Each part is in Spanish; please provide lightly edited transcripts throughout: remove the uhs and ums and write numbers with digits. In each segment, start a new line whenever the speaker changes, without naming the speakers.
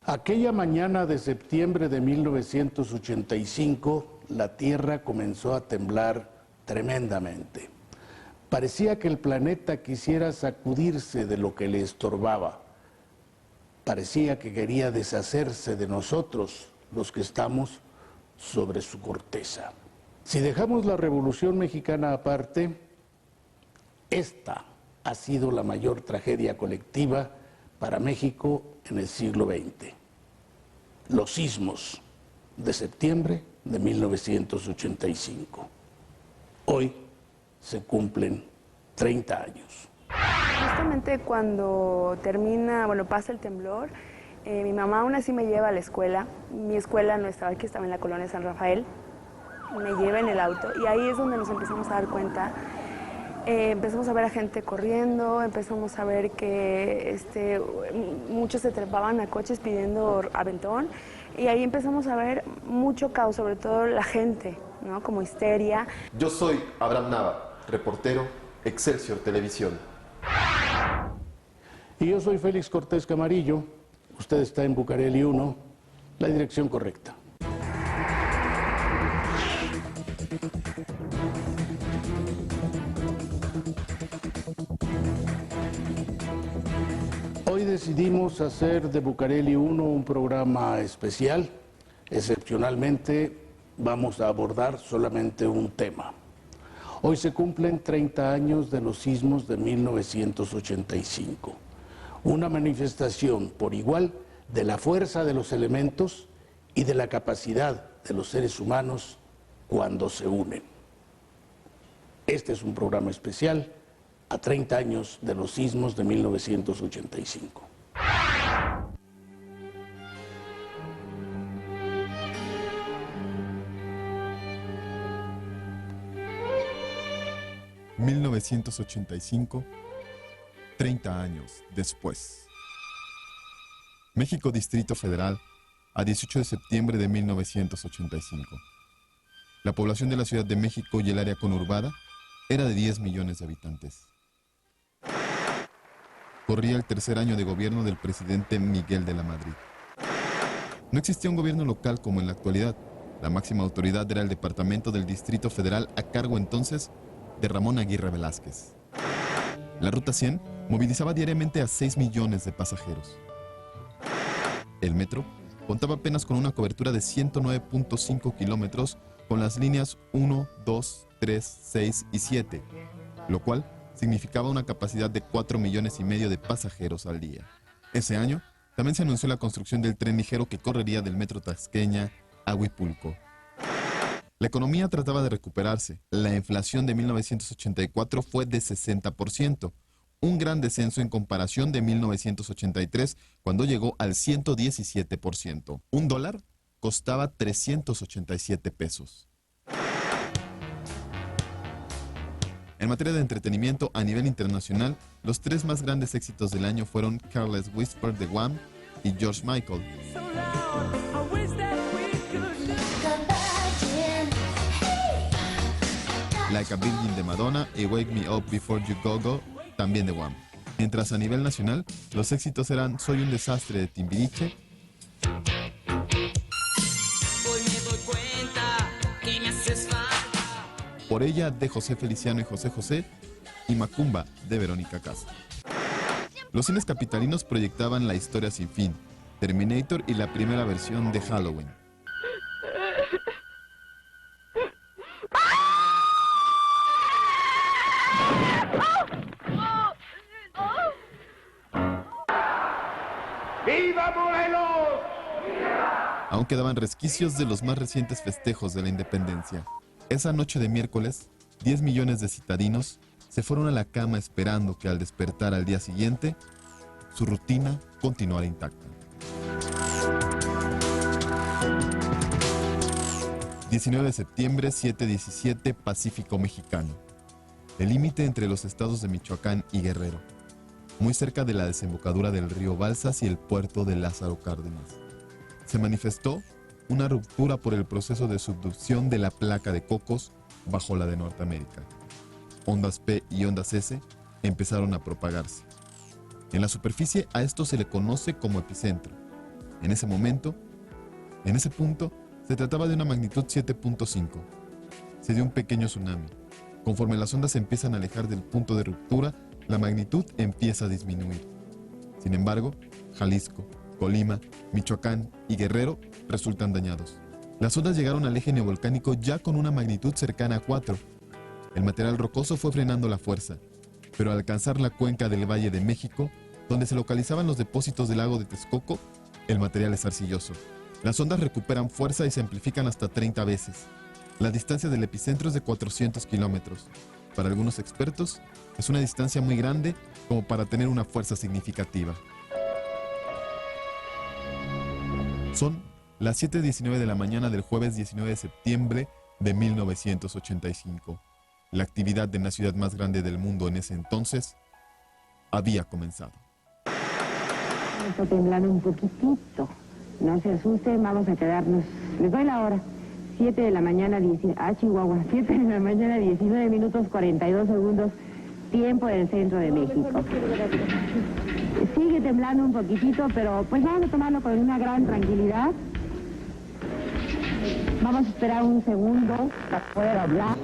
Aquella mañana de septiembre de 1985, la Tierra comenzó a temblar tremendamente. Parecía que el planeta quisiera sacudirse de lo que le estorbaba. Parecía que quería deshacerse de nosotros, los que estamos sobre su corteza. Si dejamos la Revolución Mexicana aparte, esta ha sido la mayor tragedia colectiva para México en el siglo XX. Los sismos de septiembre de 1985. Hoy se cumplen 30 años.
Justamente cuando pasa el temblor, mi mamá aún así me lleva a la escuela. Mi escuela no estaba aquí, estaba en la colonia San Rafael. Me lleva en el auto y ahí es donde nos empezamos a dar cuenta. Empezamos a ver a gente corriendo, empezamos a ver que muchos se trepaban a coches pidiendo aventón y ahí empezamos a ver mucho caos, sobre todo la gente, ¿no? Como histeria.
Yo soy Abraham Nava, reportero, Excelsior Televisión.
Y yo soy Félix Cortés Camarillo. Usted está en Bucareli 1, la dirección correcta. Hoy decidimos hacer de Bucareli 1 un programa especial. Excepcionalmente vamos a abordar solamente un tema. Hoy se cumplen 30 años de los sismos de 1985. Una manifestación por igual de la fuerza de los elementos y de la capacidad de los seres humanos cuando se unen. Este es un programa especial a 30 años de los sismos de 1985.
...1985... 30 años después. México, Distrito Federal, a 18 de septiembre de 1985. La población de la Ciudad de México y el área conurbada era de 10 millones de habitantes. Corría el tercer año de gobierno del presidente Miguel de la Madrid. No existía un gobierno local como en la actualidad. La máxima autoridad era el Departamento del Distrito Federal a cargo entonces de Ramón Aguirre Velázquez. La Ruta 100 movilizaba diariamente a 6 millones de pasajeros. El metro contaba apenas con una cobertura de 109.5 kilómetros con las líneas 1, 2, 3, 6 y 7, lo cual significaba una capacidad de 4 millones y medio de pasajeros al día. Ese año también se anunció la construcción del tren ligero que correría del metro Tasqueña a Huipulco. La economía trataba de recuperarse. La inflación de 1984 fue de 60%, un gran descenso en comparación de 1983, cuando llegó al 117%. Un dólar costaba 387 pesos. En materia de entretenimiento a nivel internacional, los tres más grandes éxitos del año fueron Careless Whisper de Wham y George Michael. Like a Virgin de Madonna y Wake Me Up Before You Go Go, también de Wham. Mientras a nivel nacional, los éxitos eran Soy un desastre de Timbiriche,
Hoy me doy cuenta que me haces falta.
Por ella de José Feliciano y José José, y Macumba de Verónica Castro. Los cines capitalinos proyectaban La historia sin fin, Terminator y la primera versión de Halloween.
¡Viva Morelos!
Aún quedaban resquicios de los más recientes festejos de la independencia. Esa noche de miércoles, 10 millones de citadinos se fueron a la cama esperando que al despertar al día siguiente, su rutina continuara intacta. 19 de septiembre, 7:17, Pacífico Mexicano. El límite entre los estados de Michoacán y Guerrero, muy cerca de la desembocadura del río Balsas y el puerto de Lázaro Cárdenas. Se manifestó una ruptura por el proceso de subducción de la placa de Cocos bajo la de Norteamérica. Ondas P y ondas S empezaron a propagarse. En la superficie a esto se le conoce como epicentro. En ese momento, en ese punto, se trataba de una magnitud 7.5. Se dio un pequeño tsunami. Conforme las ondas se empiezan a alejar del punto de ruptura, la magnitud empieza a disminuir. Sin embargo, Jalisco, Colima, Michoacán y Guerrero resultan dañados. Las ondas llegaron al eje neovolcánico ya con una magnitud cercana a 4. El material rocoso fue frenando la fuerza, pero al alcanzar la cuenca del Valle de México, donde se localizaban los depósitos del lago de Texcoco, el material es arcilloso. Las ondas recuperan fuerza y se amplifican hasta 30 veces. La distancia del epicentro es de 400 kilómetros. Para algunos expertos, es una distancia muy grande como para tener una fuerza significativa. Son las 7:19 de la mañana del jueves 19 de septiembre de 1985. La actividad en la ciudad más grande del mundo en ese entonces había comenzado.
Está temblando un poquitito. No se asusten, vamos a quedarnos. Les doy la hora. 7 de la mañana, Chihuahua. 7 de la mañana, 19 minutos 42 segundos, tiempo del centro de México. Sigue temblando un poquitito, pero pues vamos a tomarlo con una gran tranquilidad. Vamos a esperar un segundo para poder hablar.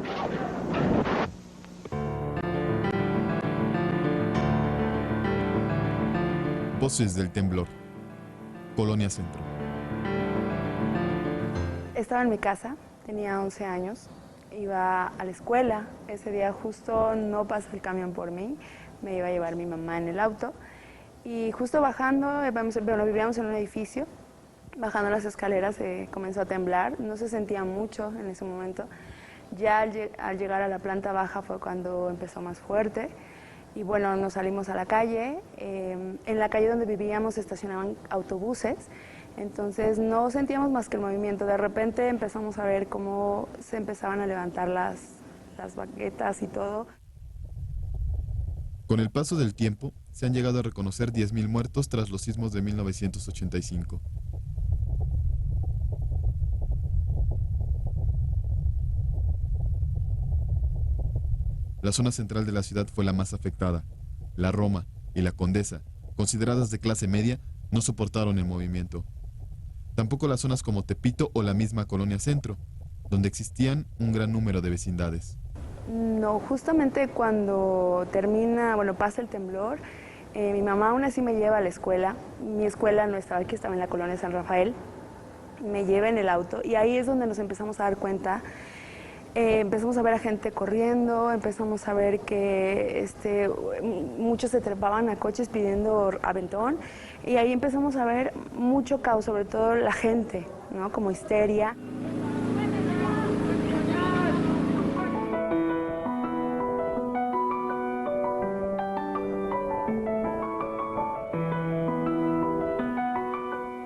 Voces del temblor. Colonia Centro.
Estaba en mi casa, tenía 11 años, iba a la escuela. Ese día justo no pasó el camión por mí, me iba a llevar mi mamá en el auto. Y justo bajando, bueno, vivíamos en un edificio, bajando las escaleras comenzó a temblar, no se sentía mucho en ese momento. Ya al llegar a la planta baja fue cuando empezó más fuerte. Y bueno, nos salimos a la calle. En la calle donde vivíamos se estacionaban autobuses, entonces no sentíamos más que el movimiento. De repente empezamos a ver cómo se empezaban a levantar las banquetas y todo.
Con el paso del tiempo, se han llegado a reconocer 10.000 muertos tras los sismos de 1985. La zona central de la ciudad fue la más afectada. La Roma y la Condesa, consideradas de clase media, no soportaron el movimiento. Tampoco las zonas como Tepito o la misma Colonia Centro, donde existían un gran número de vecindades.
No, justamente cuando pasa el temblor, mi mamá aún así me lleva a la escuela. Mi escuela no estaba aquí, estaba en la colonia San Rafael. Me lleva en el auto y ahí es donde nos empezamos a dar cuenta. Empezamos a ver a gente corriendo, empezamos a ver que muchos se trepaban a coches pidiendo aventón y ahí empezamos a ver mucho caos, sobre todo la gente, ¿no? Como histeria.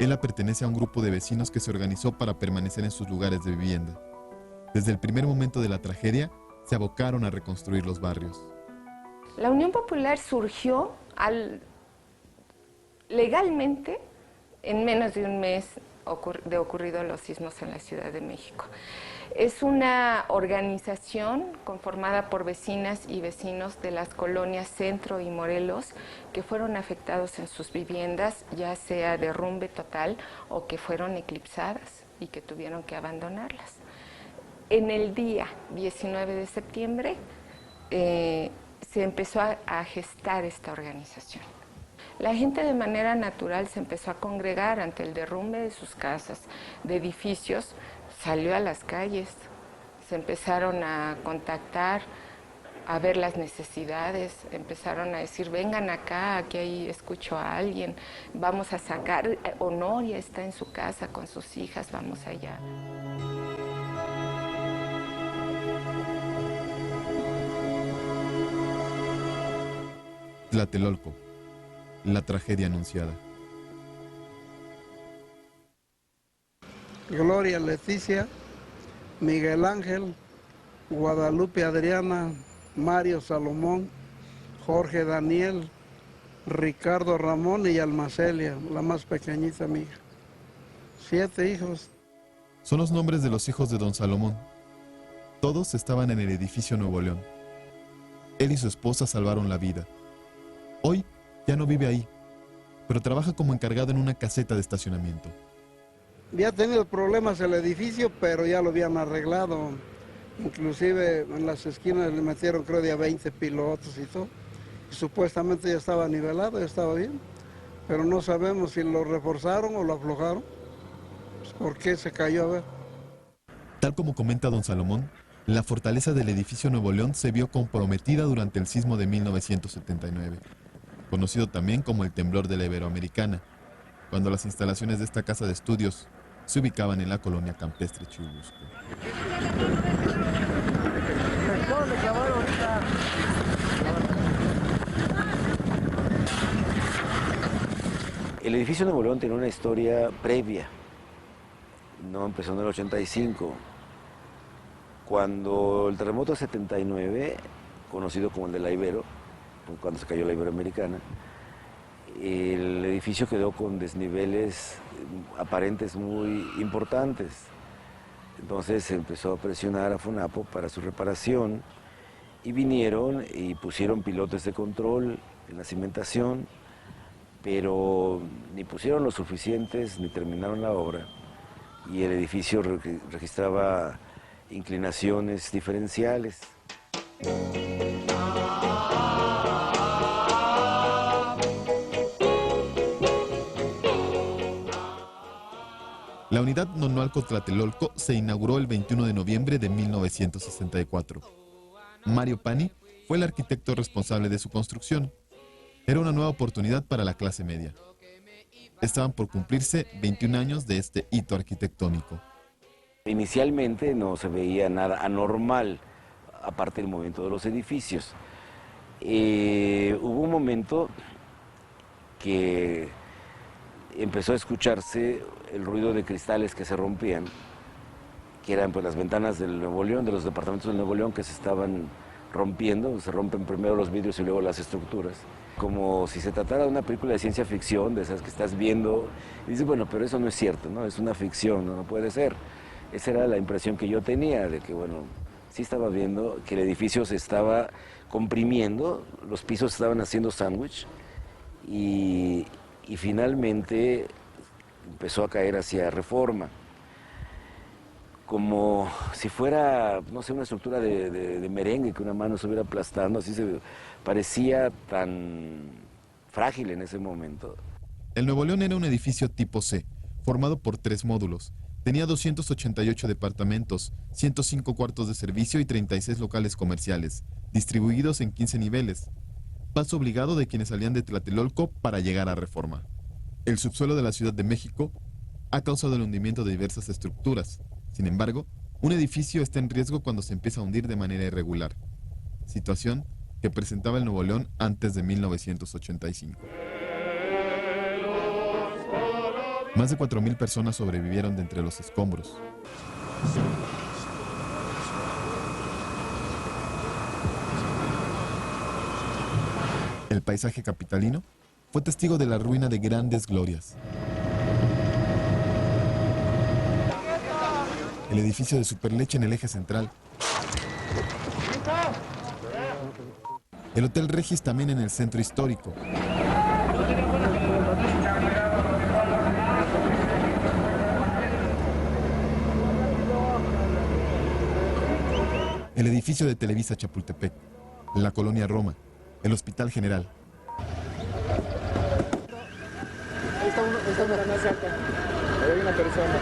Ela pertenece a un grupo de vecinos que se organizó para permanecer en sus lugares de vivienda. Desde el primer momento de la tragedia, se abocaron a reconstruir los barrios.
La Unión Popular surgió legalmente en menos de un mes de ocurrido los sismos en la Ciudad de México. Es una organización conformada por vecinas y vecinos de las colonias Centro y Morelos que fueron afectados en sus viviendas, ya sea derrumbe total o que fueron eclipsadas y que tuvieron que abandonarlas. En el día 19 de septiembre se empezó a gestar esta organización. La gente de manera natural se empezó a congregar ante el derrumbe de sus casas, de edificios, salió a las calles, se empezaron a contactar, a ver las necesidades, empezaron a decir, vengan acá, aquí ahí escucho a alguien, vamos a sacar, Honoria está en su casa con sus hijas, vamos allá.
Tlatelolco, la tragedia anunciada.
Gloria Leticia, Miguel Ángel, Guadalupe Adriana, Mario Salomón, Jorge Daniel, Ricardo Ramón y Almacelia, la más pequeñita mía. 7 hijos.
Son los nombres de los hijos de don Salomón. Todos estaban en el edificio Nuevo León. Él y su esposa salvaron la vida. Hoy ya no vive ahí. pero trabaja como encargado en una caseta de estacionamiento.
Ya ha tenido problemas el edificio, pero ya lo habían arreglado. Inclusive en las esquinas le metieron creo de a 20 pilotos y todo. Y supuestamente ya estaba nivelado, ya estaba bien. Pero no sabemos si lo reforzaron o lo aflojaron. Pues, ¿por qué se cayó? A ver.
Tal como comenta don Salomón, la fortaleza del edificio Nuevo León se vio comprometida durante el sismo de 1979, conocido también como el temblor de la Iberoamericana, cuando las instalaciones de esta casa de estudios se ubicaban en la colonia campestre Churubusco.
El edificio Nuevo León tiene una historia previa, no empezó en el 85. Cuando el terremoto de 79, conocido como el de la Ibero, cuando se cayó la Iberoamericana, el edificio quedó con desniveles aparentes muy importantes. Entonces se empezó a presionar a FONAPO para su reparación y vinieron y pusieron pilotes de control en la cimentación, pero ni pusieron lo suficientes ni terminaron la obra y el edificio registraba inclinaciones diferenciales.
La unidad Nonoalco Tlatelolco se inauguró el 21 de noviembre de 1964. Mario Pani fue el arquitecto responsable de su construcción. Era una nueva oportunidad para la clase media. Estaban por cumplirse 21 años de este hito arquitectónico.
Inicialmente no se veía nada anormal, aparte del movimiento de los edificios. Hubo un momento que empezó a escucharse el ruido de cristales que se rompían, que eran pues las ventanas del Nuevo León, de los departamentos del Nuevo León que se estaban rompiendo. Se rompen primero los vidrios y luego las estructuras. Como si se tratara de una película de ciencia ficción, de esas que estás viendo, y dices, bueno, pero eso no es cierto, ¿no? Es una ficción, no puede ser. Esa era la impresión que yo tenía, de que, bueno, sí estaba viendo que el edificio se estaba comprimiendo, los pisos estaban haciendo sándwich, y finalmente empezó a caer hacia Reforma, como si fuera, no sé, una estructura de merengue que una mano estuviera aplastando, así se parecía tan frágil en ese momento.
El Nuevo León era un edificio tipo C, formado por 3 módulos. Tenía 288 departamentos, 105 cuartos de servicio y 36 locales comerciales, distribuidos en 15 niveles. Paso obligado de quienes salían de Tlatelolco para llegar a Reforma. El subsuelo de la Ciudad de México ha causado el hundimiento de diversas estructuras. Sin embargo, un edificio está en riesgo cuando se empieza a hundir de manera irregular, situación que presentaba el Nuevo León antes de 1985. Más de 4,000 personas sobrevivieron de entre los escombros. El paisaje capitalino fue testigo de la ruina de grandes glorias. El edificio de Superleche en el eje central. El Hotel Regis también en el centro histórico. El edificio de Televisa Chapultepec, la colonia Roma, el Hospital General.
Hay una persona.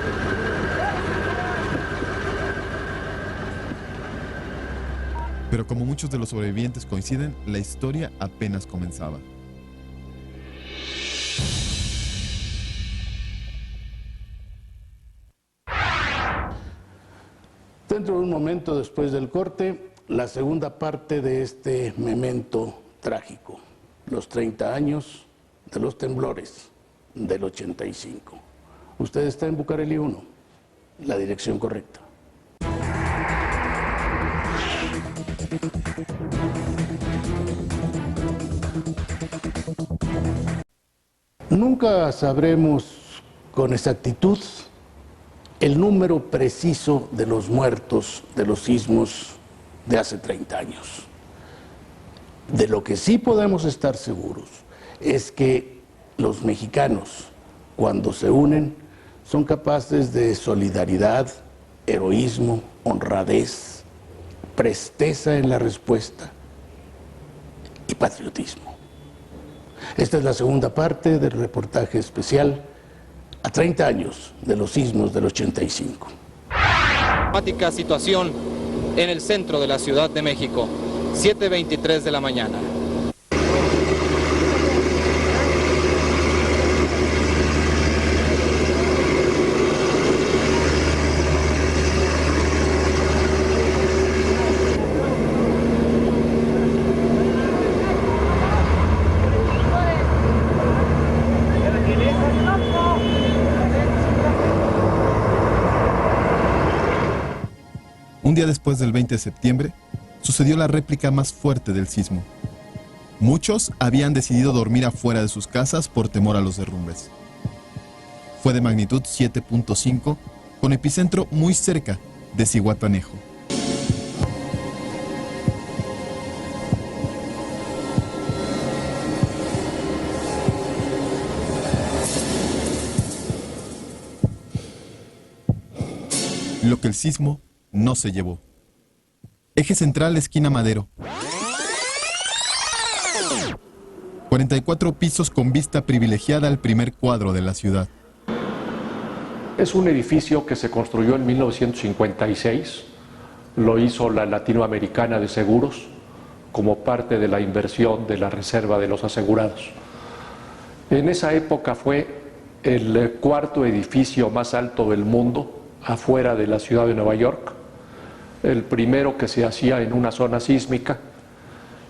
Pero como muchos de los sobrevivientes coinciden, la historia apenas comenzaba.
Dentro de un momento después del corte, la segunda parte de este memento trágico, los 30 años de los temblores del 85. Usted está en Bucareli 1, la dirección correcta. Nunca sabremos con exactitud el número preciso de los muertos de los sismos de hace 30 años. De lo que sí podemos estar seguros es que los mexicanos, cuando se unen, son capaces de solidaridad, heroísmo, honradez, presteza en la respuesta y patriotismo. Esta es la segunda parte del reportaje especial a 30 años de los sismos del 85.
Dramática situación en el centro de la Ciudad de México, 7:23 de la mañana.
Un día después del 20 de septiembre, sucedió la réplica más fuerte del sismo. Muchos habían decidido dormir afuera de sus casas por temor a los derrumbes. Fue de magnitud 7.5, con epicentro muy cerca de Zihuatanejo. Lo que el sismo no se llevó. Eje central, esquina Madero. 44 pisos con vista privilegiada al primer cuadro de la ciudad.
Es un edificio que se construyó en 1956, lo hizo la Latinoamericana de Seguros como parte de la inversión de la Reserva de los Asegurados. En esa época fue el cuarto edificio más alto del mundo afuera de la ciudad de Nueva York, el primero que se hacía en una zona sísmica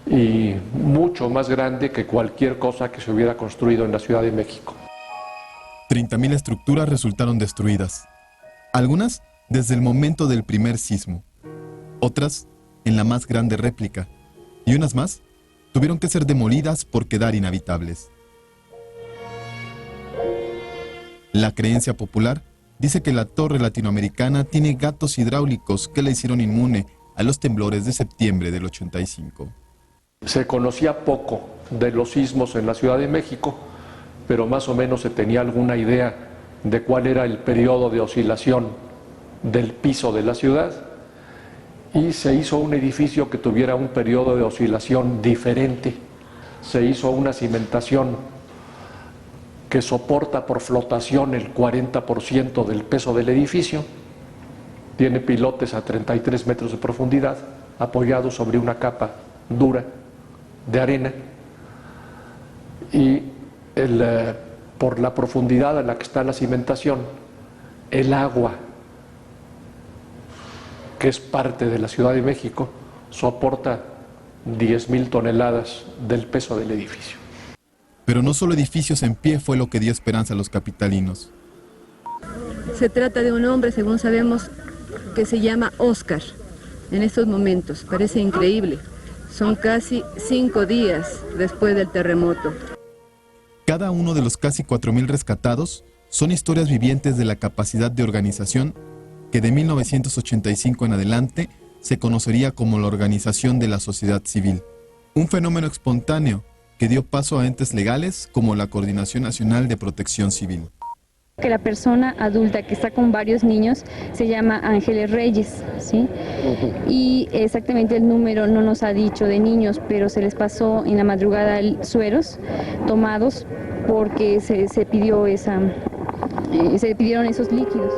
y mucho más grande que cualquier cosa que se hubiera construido en la Ciudad de México.
30.000 estructuras resultaron destruidas, algunas desde el momento del primer sismo, otras en la más grande réplica, y unas más tuvieron que ser demolidas por quedar inhabitables. La creencia popular dice que la torre latinoamericana tiene gatos hidráulicos que la hicieron inmune a los temblores de septiembre del 85.
Se conocía poco de los sismos en la Ciudad de México, pero más o menos se tenía alguna idea de cuál era el periodo de oscilación del piso de la ciudad, y se hizo un edificio que tuviera un periodo de oscilación diferente. Se hizo una cimentación que soporta por flotación el 40% del peso del edificio, tiene pilotes a 33 metros de profundidad, apoyados sobre una capa dura de arena, y por la profundidad a la que está la cimentación, el agua, que es parte de la Ciudad de México, soporta 10.000 toneladas del peso del edificio.
Pero no solo edificios en pie fue lo que dio esperanza a los capitalinos.
Se trata de un hombre, según sabemos, que se llama Oscar. En estos momentos, parece increíble. Son casi 5 días después del terremoto.
Cada uno de los casi 4.000 rescatados son historias vivientes de la capacidad de organización que de 1985 en adelante se conocería como la organización de la sociedad civil. Un fenómeno espontáneo que dio paso a entes legales como la Coordinación Nacional de Protección Civil.
Que la persona adulta que está con varios niños se llama Ángeles Reyes, ¿sí? Y exactamente el número no nos ha dicho de niños, pero se les pasó en la madrugada sueros tomados porque se pidieron esos líquidos.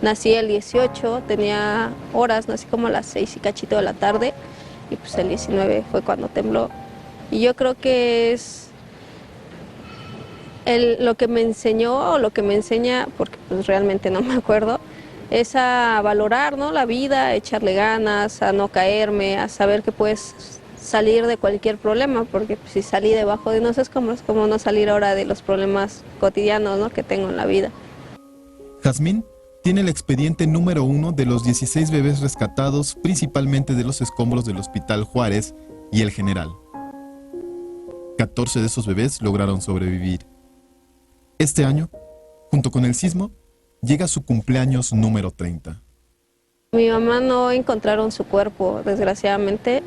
Nací el 18, tenía horas, nací como a las 6 y cachito de la tarde, y pues el 19 fue cuando tembló. Y yo creo que es lo que me enseñó, o lo que me enseña, porque pues realmente no me acuerdo, es a valorar, ¿no?, la vida, a echarle ganas, a no caerme, a saber que puedes salir de cualquier problema, porque pues, si salí debajo de unos escombros, como no salir ahora de los problemas cotidianos, ¿no?, que tengo en la vida.
Jazmín tiene el expediente número 1 de los 16 bebés rescatados principalmente de los escombros del Hospital Juárez y El General. 14 de esos bebés lograron sobrevivir. Este año, junto con el sismo, llega su cumpleaños número 30.
Mi mamá no encontraron su cuerpo, desgraciadamente.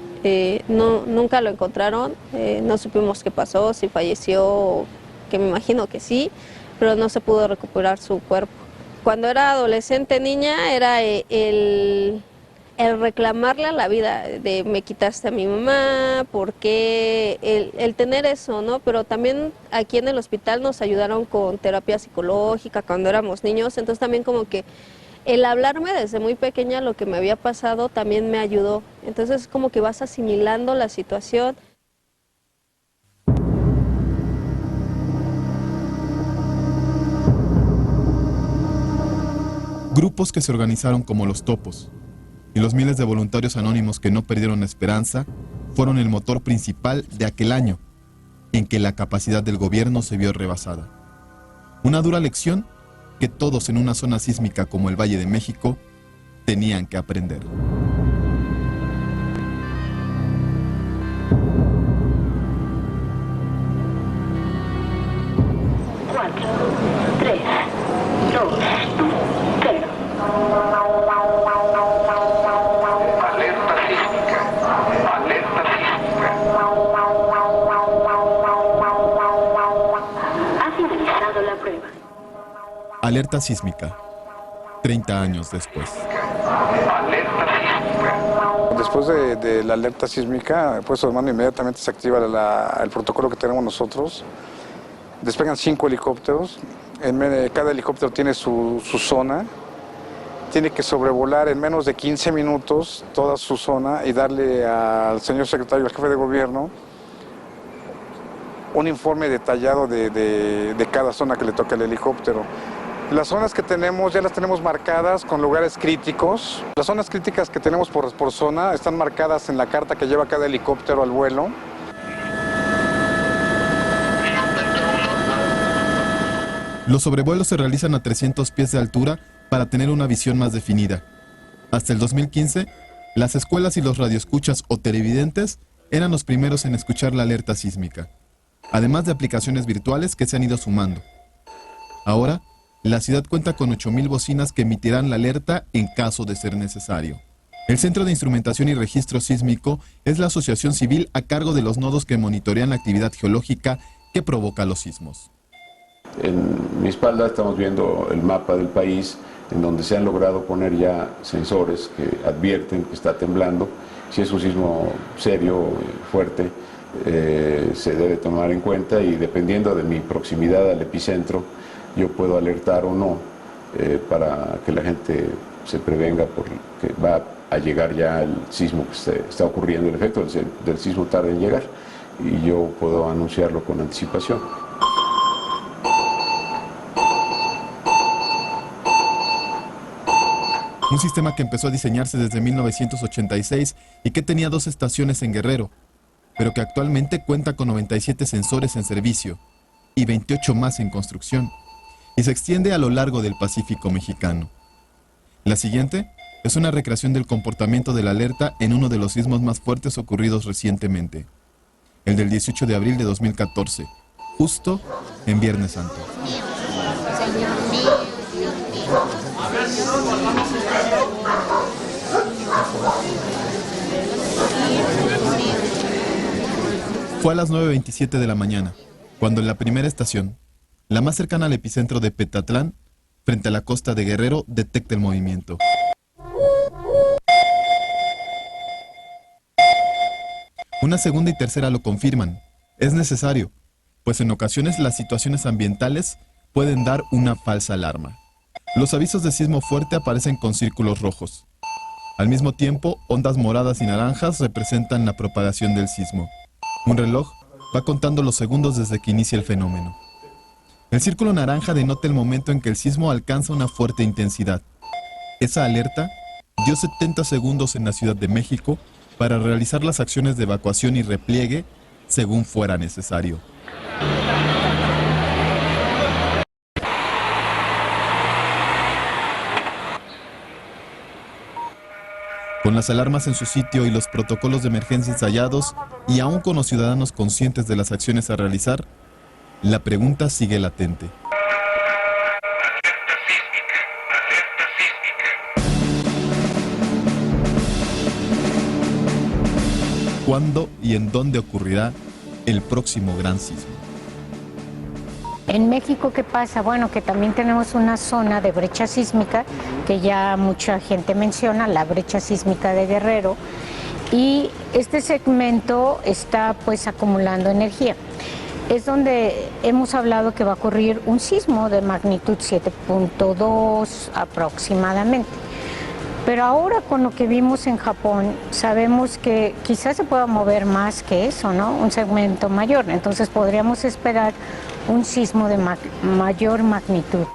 Nunca lo encontraron. No supimos qué pasó, si falleció, que me imagino que sí, pero no se pudo recuperar su cuerpo. Cuando era adolescente, niña, era el reclamarle a la vida, de me quitaste a mi mamá, porque el tener eso, ¿no? Pero también aquí en el hospital nos ayudaron con terapia psicológica cuando éramos niños, entonces también como que el hablarme desde muy pequeña lo que me había pasado también me ayudó. Entonces como que vas asimilando la situación.
Grupos que se organizaron como los Topos y los miles de voluntarios anónimos que no perdieron esperanza fueron el motor principal de aquel año en que la capacidad del gobierno se vio rebasada. Una dura lección que todos en una zona sísmica como el Valle de México tenían que aprender. Alerta sísmica, 30 años después.
Después de la alerta sísmica, pues hermano, inmediatamente se activa el protocolo que tenemos nosotros. Despegan 5 helicópteros, cada helicóptero tiene su zona. Tiene que sobrevolar en menos de 15 minutos toda su zona y darle al señor secretario, al jefe de gobierno, un informe detallado de cada zona que le toca el helicóptero. Las zonas que tenemos ya las tenemos marcadas con lugares críticos. Las zonas críticas que tenemos por zona están marcadas en la carta que lleva cada helicóptero al vuelo.
Los sobrevuelos se realizan a 300 pies de altura para tener una visión más definida. Hasta el 2015, las escuelas y los radioescuchas o televidentes eran los primeros en escuchar la alerta sísmica, además de aplicaciones virtuales que se han ido sumando. Ahora, la ciudad cuenta con 8,000 bocinas que emitirán la alerta en caso de ser necesario. El Centro de Instrumentación y Registro Sísmico es la asociación civil a cargo de los nodos que monitorean la actividad geológica que provoca los sismos.
En mi espalda estamos viendo el mapa del país, en donde se han logrado poner ya sensores que advierten que está temblando. Si es un sismo serio, fuerte, se debe tomar en cuenta, y dependiendo de mi proximidad al epicentro, yo puedo alertar o no, para que la gente se prevenga, porque va a llegar ya el sismo que está ocurriendo, el efecto del sismo tarda en llegar, y yo puedo anunciarlo con anticipación.
Un sistema que empezó a diseñarse desde 1986 y que tenía 2 estaciones en Guerrero, pero que actualmente cuenta con 97 sensores en servicio y 28 más en construcción, y se extiende a lo largo del Pacífico mexicano. La siguiente es una recreación del comportamiento de la alerta en uno de los sismos más fuertes ocurridos recientemente, el del 18 de abril de 2014, justo en Viernes Santo. Fue a las 9:27 de la mañana, cuando en la primera estación, la más cercana al epicentro de Petatlán, frente a la costa de Guerrero, detecta el movimiento. Una segunda y tercera lo confirman. Es necesario, pues en ocasiones las situaciones ambientales pueden dar una falsa alarma. Los avisos de sismo fuerte aparecen con círculos rojos. Al mismo tiempo, ondas moradas y naranjas representan la propagación del sismo. Un reloj va contando los segundos desde que inicia el fenómeno. El círculo naranja denota el momento en que el sismo alcanza una fuerte intensidad. Esa alerta dio 70 segundos en la Ciudad de México para realizar las acciones de evacuación y repliegue según fuera necesario. Con las alarmas en su sitio y los protocolos de emergencia ensayados, y aún con los ciudadanos conscientes de las acciones a realizar, la pregunta sigue latente. ¿Cuándo y en dónde ocurrirá el próximo gran sismo?
En México, ¿qué pasa? Bueno, que también tenemos una zona de brecha sísmica que ya mucha gente menciona, la brecha sísmica de Guerrero, y este segmento está pues acumulando energía. Es donde hemos hablado que va a ocurrir un sismo de magnitud 7.2 aproximadamente. Pero ahora con lo que vimos en Japón, sabemos que quizás se pueda mover más que eso, ¿no? Un segmento mayor. Entonces podríamos esperar un sismo de mayor magnitud.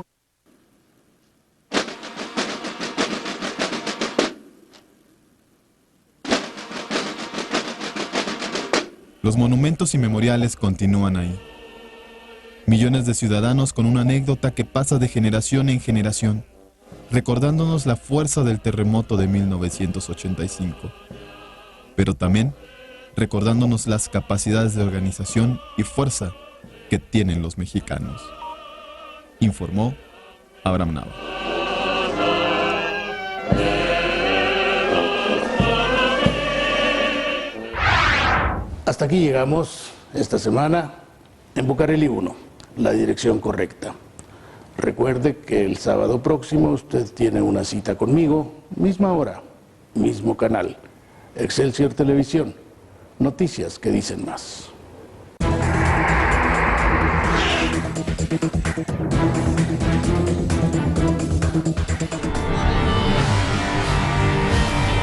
Los monumentos y memoriales continúan ahí. Millones de ciudadanos con una anécdota que pasa de generación en generación, recordándonos la fuerza del terremoto de 1985, pero también recordándonos las capacidades de organización y fuerza que tienen los mexicanos. Informó Abraham Nava.
Hasta aquí llegamos esta semana en Bucareli 1, la dirección correcta. Recuerde que el sábado próximo usted tiene una cita conmigo, misma hora, mismo canal, Excelsior Televisión, noticias que dicen más.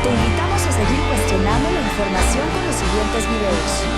Te invitamos a seguir cuestionando la información con los siguientes videos.